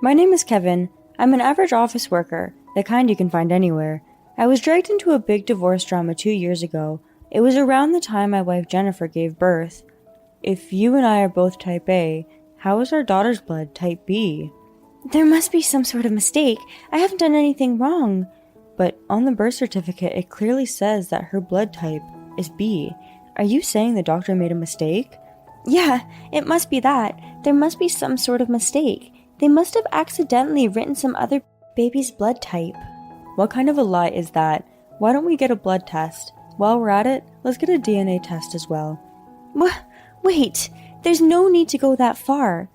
My name is Kevin. I'm an average office worker, the kind you can find anywhere. I was dragged into a big divorce drama 2 years ago. It was around the time my wife Jennifer gave birth. If you and I are both type A, how is our daughter's blood type B? There must be some sort of mistake. I haven't done anything wrong. But on the birth certificate, it clearly says that her blood type is B. Are you saying the doctor made a mistake? Yeah, it must be that. There must be some sort of mistake. They must have accidentally written some other baby's blood type. What kind of a lie is that? Why don't we get a blood test? While we're at it, let's get a DNA test as well. Wait, there's no need to go that far.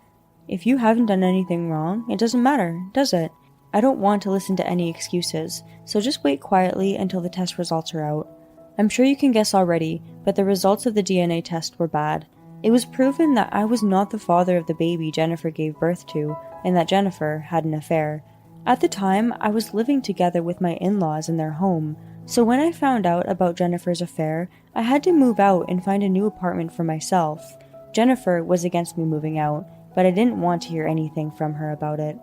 If you haven't done anything wrong, it doesn't matter, does it? I don't want to listen to any excuses, so just wait quietly until the test results are out. I'm sure you can guess already, but the results of the DNA test were bad. It was proven that I was not the father of the baby Jennifer gave birth to, and that Jennifer had an affair. At the time, I was living together with my in-laws in their home, so when I found out about Jennifer's affair, I had to move out and find a new apartment for myself. Jennifer was against me moving out, but I didn't want to hear anything from her about it.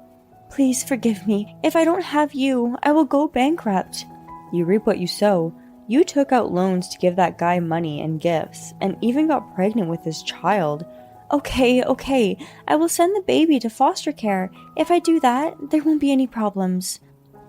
Please forgive me. If I don't have you, I will go bankrupt. You reap what you sow. You took out loans to give that guy money and gifts, and even got pregnant with his child. Okay, I will send the baby to foster care. If I do that, there won't be any problems.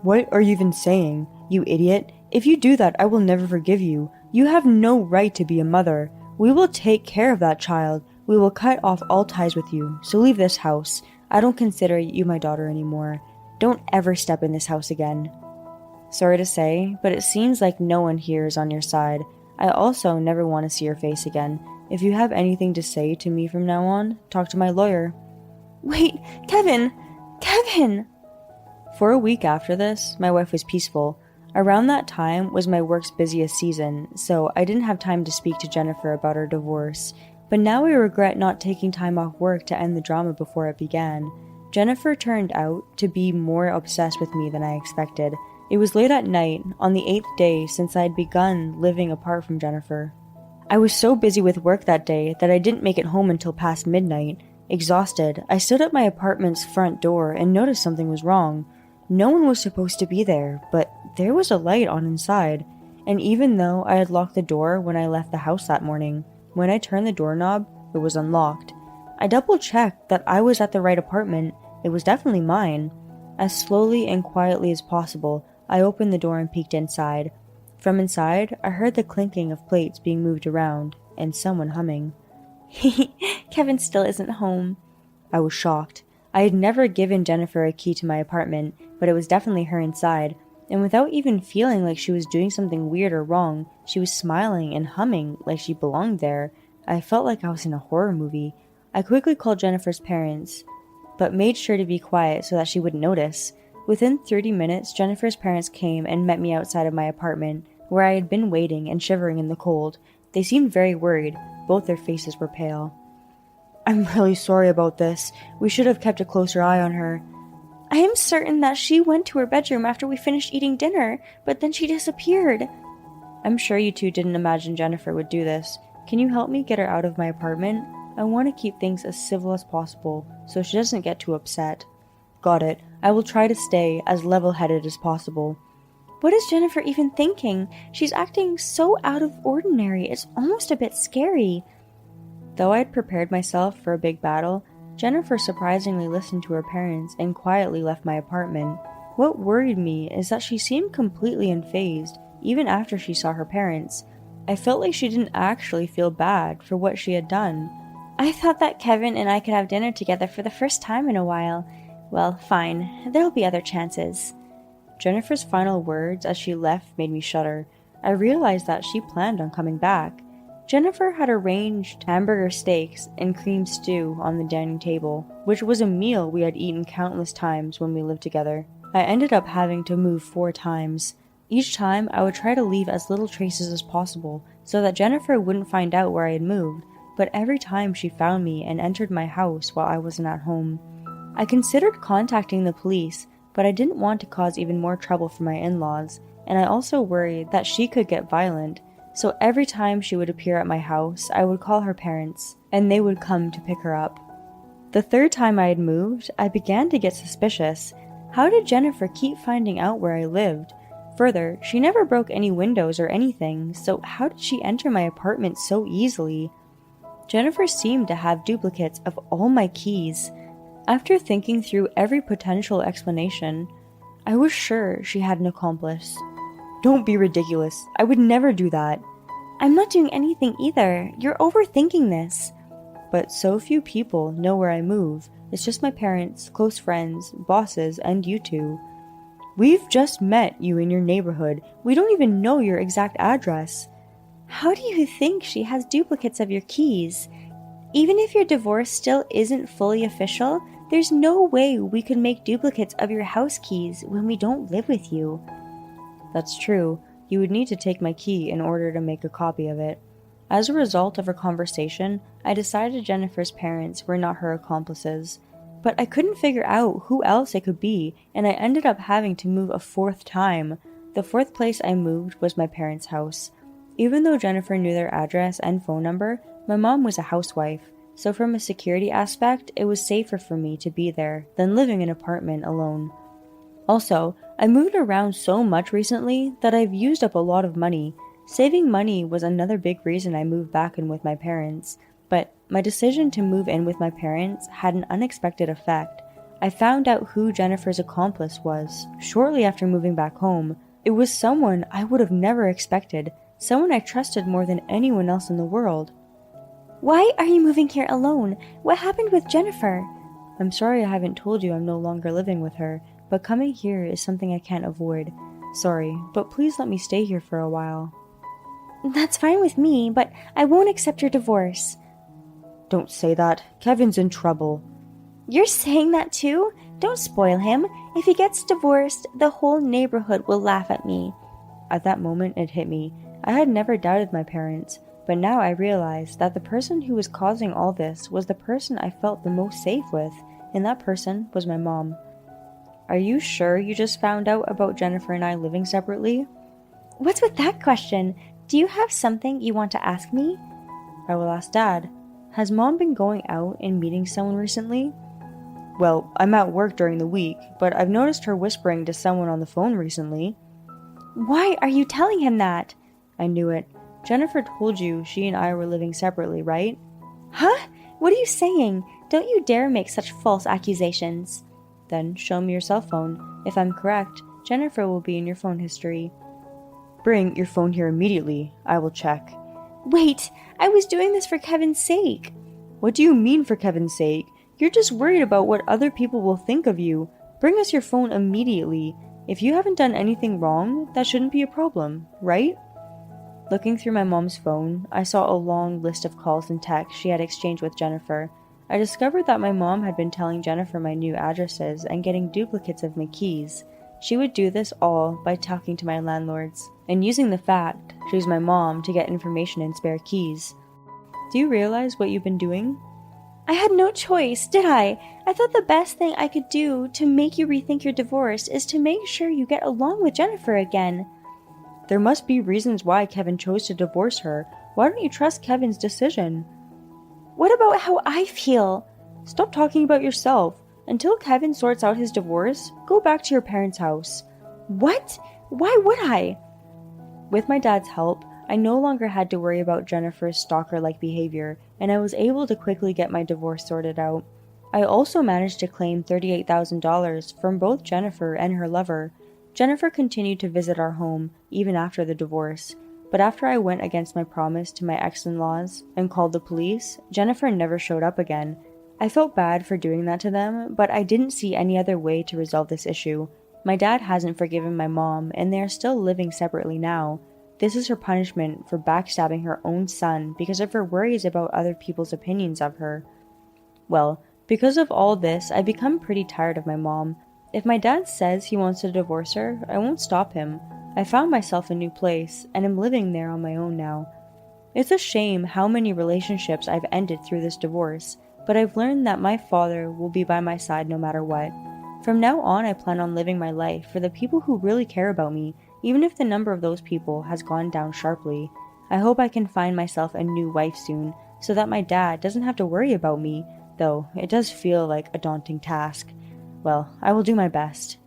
What are you even saying, you idiot? If you do that, I will never forgive you. You have no right to be a mother. We will take care of that child. We will cut off all ties with you, so leave this house. I don't consider you my daughter anymore. Don't ever step in this house again. Sorry to say, but it seems like no one here is on your side. I also never want to see your face again. If you have anything to say to me from now on, talk to my lawyer. Wait, Kevin! For a week after this, my wife was peaceful. Around that time was my work's busiest season, so I didn't have time to speak to Jennifer about our divorce. But now I regret not taking time off work to end the drama before it began. Jennifer turned out to be more obsessed with me than I expected. It was late at night, on the 8th day since I had begun living apart from Jennifer. I was so busy with work that day that I didn't make it home until past midnight. Exhausted, I stood at my apartment's front door and noticed something was wrong. No one was supposed to be there, but there was a light on inside. And even though I had locked the door when I left the house that morning, when I turned the doorknob, it was unlocked. I double-checked that I was at the right apartment. It was definitely mine. As slowly and quietly as possible, I opened the door and peeked inside. From inside, I heard the clinking of plates being moved around, and someone humming. Kevin still isn't home. I was shocked. I had never given Jennifer a key to my apartment, but it was definitely her inside, and without even feeling like she was doing something weird or wrong, she was smiling and humming like she belonged there. I felt like I was in a horror movie. I quickly called Jennifer's parents, but made sure to be quiet so that she wouldn't notice. Within 30 minutes, Jennifer's parents came and met me outside of my apartment, where I had been waiting and shivering in the cold. They seemed very worried. Both their faces were pale. I'm really sorry about this. We should have kept a closer eye on her. I am certain that she went to her bedroom after we finished eating dinner, but then she disappeared. I'm sure you two didn't imagine Jennifer would do this. Can you help me get her out of my apartment? I want to keep things as civil as possible, so she doesn't get too upset. Got it. I will try to stay as level-headed as possible. What is Jennifer even thinking? She's acting so out of ordinary, it's almost a bit scary. Though I had prepared myself for a big battle, Jennifer surprisingly listened to her parents and quietly left my apartment. What worried me is that she seemed completely unfazed, even after she saw her parents. I felt like she didn't actually feel bad for what she had done. I thought that Kevin and I could have dinner together for the first time in a while. Well, fine. There'll be other chances. Jennifer's final words as she left made me shudder. I realized that she planned on coming back. Jennifer had arranged hamburger steaks and cream stew on the dining table, which was a meal we had eaten countless times when we lived together. I ended up having to move 4 times. Each time, I would try to leave as little traces as possible so that Jennifer wouldn't find out where I had moved, but every time she found me and entered my house while I wasn't at home. I considered contacting the police, but I didn't want to cause even more trouble for my in-laws, and I also worried that she could get violent. So every time she would appear at my house, I would call her parents, and they would come to pick her up. The third time I had moved, I began to get suspicious. How did Jennifer keep finding out where I lived? Further, she never broke any windows or anything, so how did she enter my apartment so easily? Jennifer seemed to have duplicates of all my keys. After thinking through every potential explanation, I was sure she had an accomplice. Don't be ridiculous. I would never do that. I'm not doing anything either. You're overthinking this. But so few people know where I move. It's just my parents, close friends, bosses, and you two. We've just met you in your neighborhood. We don't even know your exact address. How do you think she has duplicates of your keys? Even if your divorce still isn't fully official, there's no way we could make duplicates of your house keys when we don't live with you. That's true. You would need to take my key in order to make a copy of it. As a result of our conversation, I decided Jennifer's parents were not her accomplices. But I couldn't figure out who else it could be, and I ended up having to move a fourth time. The fourth place I moved was my parents' house. Even though Jennifer knew their address and phone number, my mom was a housewife, so from a security aspect, it was safer for me to be there than living in an apartment alone. Also, I moved around so much recently that I've used up a lot of money. Saving money was another big reason I moved back in with my parents, but my decision to move in with my parents had an unexpected effect. I found out who Jennifer's accomplice was shortly after moving back home. It was someone I would have never expected, someone I trusted more than anyone else in the world. Why are you moving here alone? What happened with Jennifer? I'm sorry I haven't told you I'm no longer living with her, but coming here is something I can't avoid. Sorry, but please let me stay here for a while. That's fine with me, but I won't accept your divorce. Don't say that. Kevin's in trouble. You're saying that too? Don't spoil him. If he gets divorced, the whole neighborhood will laugh at me. At that moment, it hit me. I had never doubted my parents, but now I realized that the person who was causing all this was the person I felt the most safe with, and that person was my mom. Are you sure you just found out about Jennifer and I living separately? What's with that question? Do you have something you want to ask me? I will ask Dad. Has Mom been going out and meeting someone recently? Well, I'm at work during the week, but I've noticed her whispering to someone on the phone recently. Why are you telling him that? I knew it. Jennifer told you she and I were living separately, right? Huh? What are you saying? Don't you dare make such false accusations. Then show me your cell phone. If I'm correct, Jennifer will be in your phone history. Bring your phone here immediately. I will check. Wait, I was doing this for Kevin's sake. What do you mean for Kevin's sake? You're just worried about what other people will think of you. Bring us your phone immediately. If you haven't done anything wrong, that shouldn't be a problem, right? Looking through my mom's phone, I saw a long list of calls and texts she had exchanged with Jennifer. I discovered that my mom had been telling Jennifer my new addresses and getting duplicates of my keys. She would do this all by talking to my landlords, and using the fact she's my mom to get information and spare keys. Do you realize what you've been doing? I had no choice, did I? I thought the best thing I could do to make you rethink your divorce is to make sure you get along with Jennifer again. There must be reasons why Kevin chose to divorce her. Why don't you trust Kevin's decision? What about how I feel? Stop talking about yourself. Until Kevin sorts out his divorce, go back to your parents' house. What? Why would I? With my dad's help, I no longer had to worry about Jennifer's stalker-like behavior, and I was able to quickly get my divorce sorted out. I also managed to claim $38,000 from both Jennifer and her lover. Jennifer continued to visit our home, even after the divorce. But after I went against my promise to my ex-in-laws and called the police, Jennifer never showed up again. I felt bad for doing that to them, but I didn't see any other way to resolve this issue. My dad hasn't forgiven my mom, and they are still living separately now. This is her punishment for backstabbing her own son because of her worries about other people's opinions of her. Well, because of all this, I've become pretty tired of my mom. If my dad says he wants to divorce her, I won't stop him. I found myself a new place, and am living there on my own now. It's a shame how many relationships I've ended through this divorce, but I've learned that my father will be by my side no matter what. From now on, I plan on living my life for the people who really care about me, even if the number of those people has gone down sharply. I hope I can find myself a new wife soon, so that my dad doesn't have to worry about me. though it does feel like a daunting task. Well, I will do my best.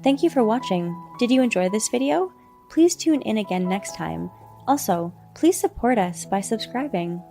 Thank you for watching. Did you enjoy this video? Please tune in again next time. Also, please support us by subscribing.